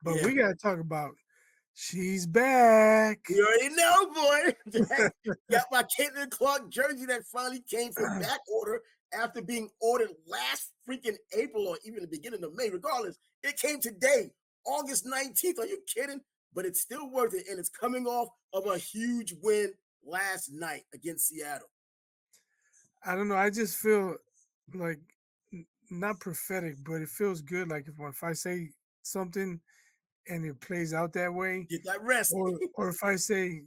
But Yeah. we gotta talk about she's back. We already know, boy. Got my Caitlin Clark jersey that finally came from back order after being ordered last freaking April or even the beginning of May. Regardless, it came today, August 19th. Are you kidding? But it's still worth it, and it's coming off of a huge win last night against Seattle. I don't know. I just feel like not prophetic, but it feels good. Like if I say something and it plays out that way, Get that rest. or if I say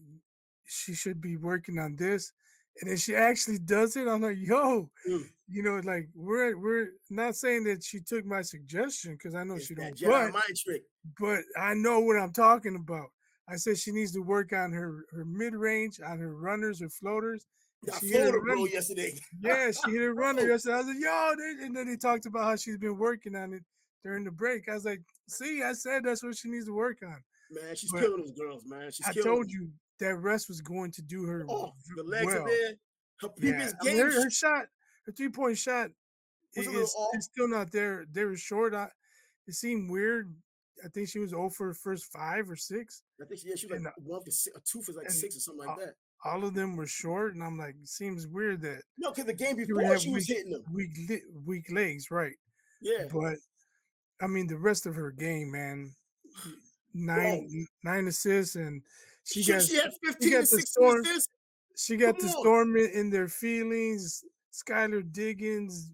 she should be working on this, and then she actually does it, I'm like, yo, Mm, like we're not saying that she took my suggestion because I know it's she that don't, Jedi mind trick. but I know what I'm talking about. I said she needs to work on her mid range, on her runners, her floaters, and Got she hit a Florida, bro, run. yesterday. Yeah, she hit a runner Bro, yesterday. I was like, yo, and then they talked about how she's been working on it during the break. I was like, see, I said that's what she needs to work on. man, she's But killing those girls, man. She's I killing told them. you that rest was going to do her Oh, the legs are well. there. Her Yeah, previous I mean game her shot, her 3 point shot was a little off. is still not there. They were short. It seemed weird. I think she was 0 for her first 5 or 6, I think she was like and one for six, or two for like and six or something like a- that. all of them were short. And I'm like, it seems weird that No, because the game she would before have she was hitting them. weak legs, right? Yeah, But I mean, the rest of her game, man, bro. nine assists, and she got She had she 15 got and the 16 storm. assists. She Come got the on. storm in their feelings. Skylar Diggins,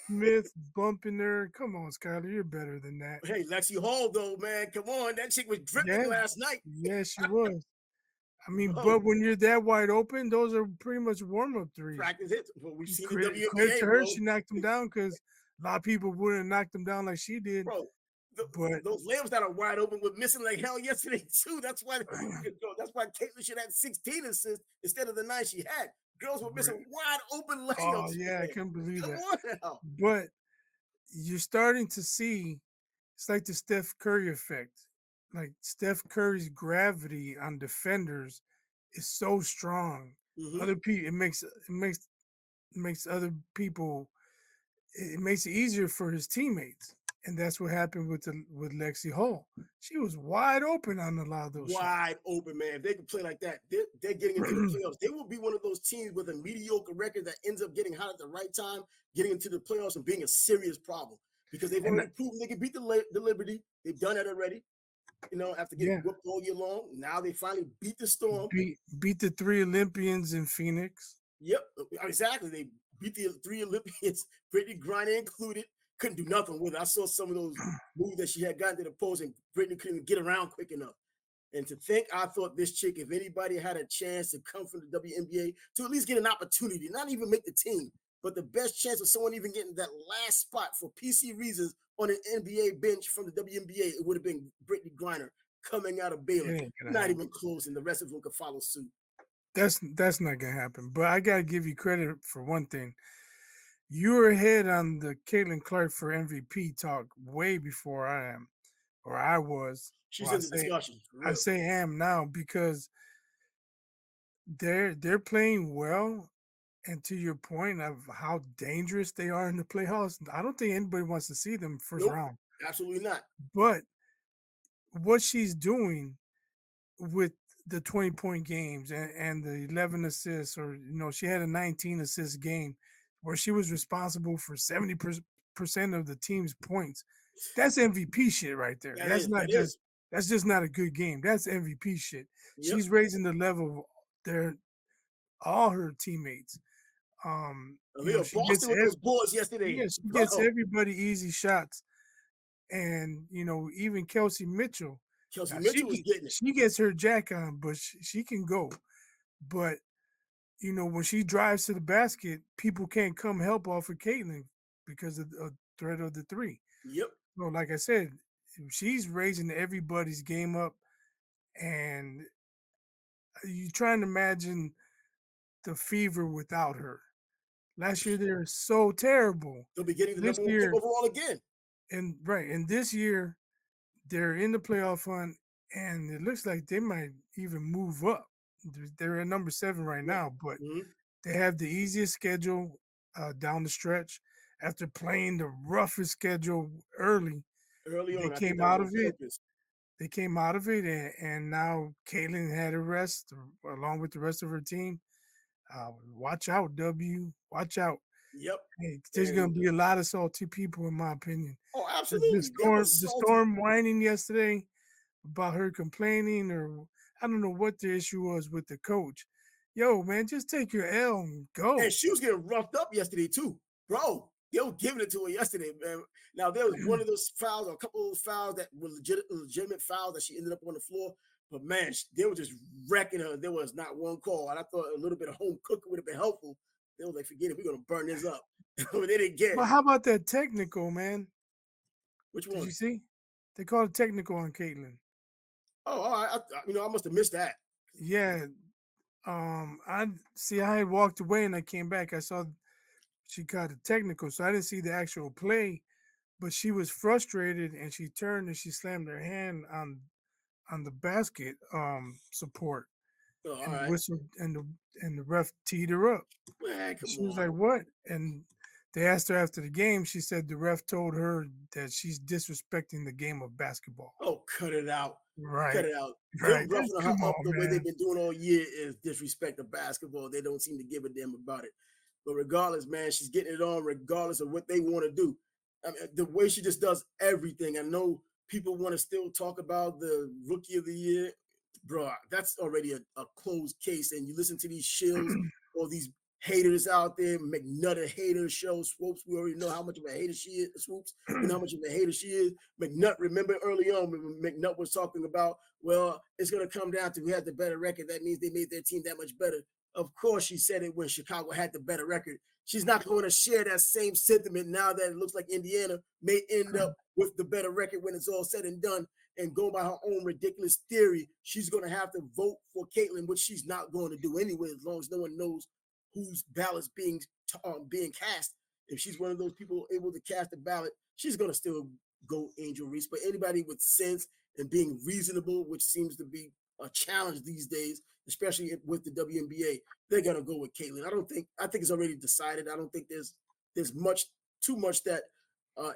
Smith bumping her. Come on, Skylar, you're better than that. Hey, Lexi Hall, though, man. Come on. That chick was dripping Yeah, last night. yeah, she was. I mean, Bro, but when you're that wide open, those are pretty much warm up threes. practice hits. Well, we've seen in Credit to WNBA, her, bro. she knocked them down because a lot of people wouldn't have knocked them down like she did. Bro, But those layups that are wide open were missing like hell yesterday, too. That's why Caitlin should have 16 assists instead of the 9 she had. Girls were missing wide open oh layups, yeah, I man. can't believe Come that. on now. But you're starting to see it's like the Steph Curry effect. Like Steph Curry's gravity on defenders is so strong. Hmm. Other people, it makes other people. It makes it easier for his teammates, and that's what happened with Lexi Hall. She was wide open on a lot of those shots. Wide open, man. If they can play like that, they're getting into the playoffs. They will be one of those teams with a mediocre record that ends up getting hot at the right time, getting into the playoffs and being a serious problem because they've and already proven they can beat the Liberty. They've done that already. After getting yeah, whooped all year long, now they finally beat the Storm. beat the 3 Olympians in Phoenix. Yep, exactly. They beat the 3 Olympians, Brittany Griner included. Couldn't do nothing with it. I saw some of those moves that she had gotten to the post, and Brittany couldn't even get around quick enough. And to think, I thought this chick, if anybody had a chance to come from the WNBA to at least get an opportunity, not even make the team, but the best chance of someone even getting that last spot for PC reasons on an NBA bench from the WNBA, it would have been Brittany Griner coming out of Baylor. It ain't gonna Not happen. even close, and the rest of them could follow suit. That's not gonna happen. But I gotta give you credit for one thing. You were ahead on the Caitlin Clark for MVP talk way before I am, or I was. She's Well, I in the say discussion, for I real. say am now because they're playing well. And to your point of how dangerous they are in the playoffs, I don't think anybody wants to see them first Nope, round. absolutely not. But what she's doing with the 20-point games and the 11 assists, or she had a 19 assist game where she was responsible for 70% of the team's points. That's MVP shit right there. That is, that Just is. that's just not a good game. That's MVP shit. Yep. She's raising the level of their all her teammates. Aaliyah She gets Boston with those boards yeah, yesterday, she gets bro. everybody easy shots. And even Kelsey Mitchell, Kelsey now Mitchell was getting it. she gets her jack on, but she can go. But when she drives to the basket, people can't come help off of Caitlin because of the threat of the three. Yep. So, like I said, she's raising everybody's game up, and you trying to imagine the Fever without her. Last year they were so terrible. They'll be getting the This number one pick year, overall again. and this year they're in the playoff hunt, and it looks like they might even move up. They're at number 7 right Yeah. now, but Mm-hmm. they have the easiest schedule down the stretch. After playing the roughest schedule early, Early they on, I think came that was out on of it. purpose. they came out of it, and now Caitlin had a rest along with the rest of her team. Watch out, W. Watch out. Yep. Hey, there's gonna And be a lot of salty people, in my opinion. oh, The absolutely. They were storm, the salty. storm whining yesterday about her complaining, or I don't know what the issue was with the coach. Yo, man, just take your L and And go. she was getting roughed up yesterday too, bro. They were giving it to her yesterday, man. Now there was one of those fouls, or a couple of those fouls that were legitimate fouls that she ended up on the floor. But man, they were just wrecking her. There was not one call, and I thought a little bit of home cooking would have been helpful. They were like, "Forget it, we're gonna burn this up." But they didn't get But it. how about that technical, man? Which Did one? you see? They called it technical on Caitlin. Oh, all right. I must have missed that. Yeah. I see. I had walked away and I came back. I saw she caught a technical, so I didn't see the actual play. But she was frustrated and she turned and she slammed her hand on the basket support, Oh, all and the right. whistle and the ref teed her up. Man, And come she was on. like, "What?" And they asked her after the game. She said the ref told her that she's disrespecting the game of basketball. Oh, cut it out. Cut Right, it out. Them right. roughing her Come up on, the way they've man. been doing all year is disrespect of basketball. They don't seem to give a damn about it. But regardless, man, she's getting it on regardless of what they want to do. I mean, the way she just does everything. I know people want to still talk about the rookie of the year. Bro, that's already a closed case. And you listen to these shills or these haters out there, McNutter hater show, Swoops. We already know how much of a hater she is, Swoops. We know how much of a hater she is. McNutt, remember early on when McNutt was talking about, well, it's going to come down to who had the better record. That means they made their team that much better. Of course, she said it when Chicago had the better record. She's not going to share that same sentiment now that it looks like Indiana may end up with the better record when it's all said and done. And going by her own ridiculous theory, she's going to have to vote for Caitlin, which she's not going to do anyway, as long as no one knows whose ballot's being cast. If she's one of those people able to cast a ballot, she's going to still go Angel Reese. But anybody with sense and being reasonable, which seems to be a challenge these days, especially with the WNBA, they're gonna go with Caitlin. I think it's already decided. I don't think there's too much that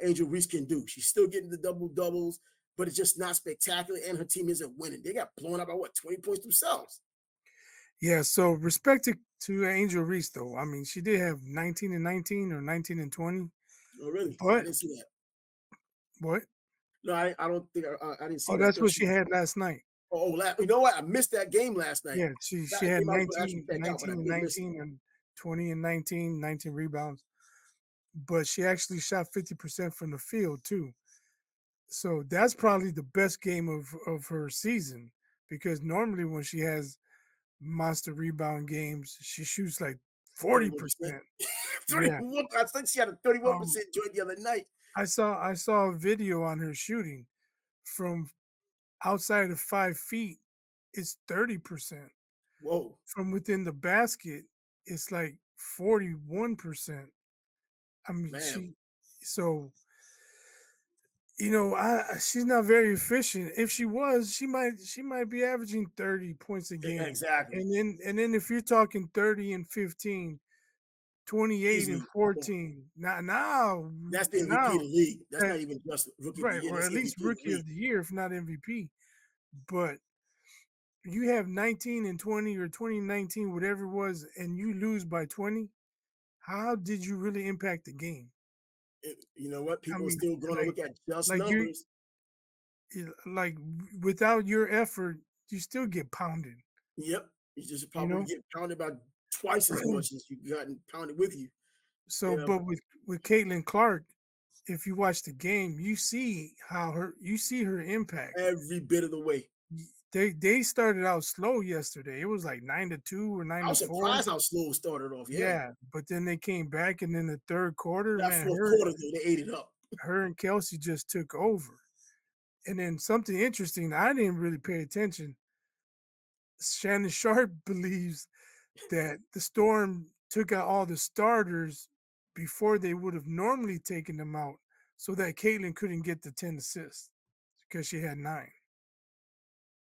Angel Reese can do. She's still getting the double doubles, but it's just not spectacular. And her team isn't winning. They got blown out by what 20 points themselves. Yeah. So respect to Angel Reese, though. I mean, she did have 19 and 19 or 19 and 20, Oh, really? I but didn't see that. what? No, I don't think I didn't see Oh, that. I that's thought what she she was. had last night. You know what? I missed that game last night. Yeah, she That had game I was going to actually 19, check out, but I and did miss it. 19 and 20 and 19, 19 rebounds. But she actually shot 50% from the field too. So that's probably the best game of her season, because normally when she has monster rebound games, she shoots like 31%. 40%. Yeah. 31. I think she had a 31% Um joint the other night. I saw a video on her shooting from outside of 5 feet, it's 30%. Whoa, From within the basket, it's like 41%. I mean, man. so she's not very efficient. If she was, she might be averaging 30 points a game. Exactly. And then if you're talking 30 and 15, 28 and Easily. Oh, 14, that's the MVP of now the league. That's that not even just rookie of the right, year. or That's at least MVP of the rookie of league. the year, if not MVP. But you have 19 and 20 or 2019, whatever it was, and you lose by 20. How did you really impact the game? You know what? I People are mean, still going to like, look at just like you, numbers. like without your effort, you still get pounded. Yep. You just You probably know. get pounded by twice as much as you've gotten pounded with you. So, You know, but with Caitlin Clark, if you watch the game, you see her impact. every bit of the way. They started out slow yesterday. It was like 9-2 or nine I to was four. surprised how slow it started off. Yeah. Yeah, but then they came back, and then the third quarter, That man, fourth her quarter, though, they ate it up. her and Kelsey just took over. And then something interesting, I didn't really pay attention. Shannon Sharp believes that the Storm took out all the starters before they would have normally taken them out, so that Caitlin couldn't get the 10 assists because she had 9.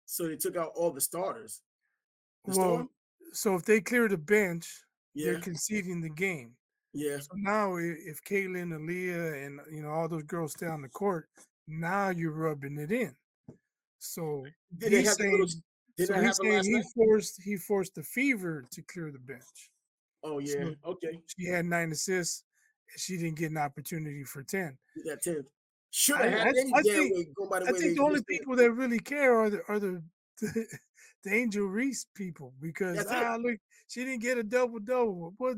So they took out all the starters. The Well, Storm? so if they clear the bench, they're Yeah. conceding the game. Yeah. So now if Caitlin, Aaliyah, and all those girls stay on the court, now you're rubbing it in. So Did they have the little? Did that he's happen saying last night? he forced the Fever to clear the bench. Oh yeah. So Okay. she had 9 assists, and she didn't get an opportunity for 10. That 10th should I have had I, it any I damn think way. Going by the I way think they the only missed that. people that really care are the Angel Reese people because That's it. look, she didn't get a double double. What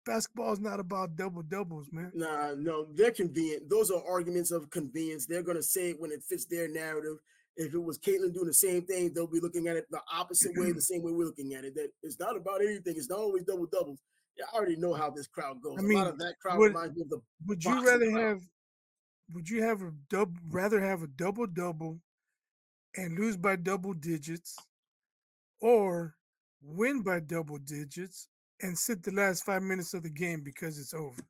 basketball is not about double doubles, man. Nah, no, they're convenient. Those are arguments of convenience. They're gonna say it when it fits their narrative. If it was Caitlyn doing the same thing, they'll be looking at it the opposite way, the same way we're looking at it. That it's not about anything. It's not always double doubles. Yeah, I already know how this crowd I goes. A lot mean, of that crowd would reminds me of the would you boxing rather crowd. have rather have a double double and lose by double digits or win by double digits and sit the last 5 minutes of the game because it's over?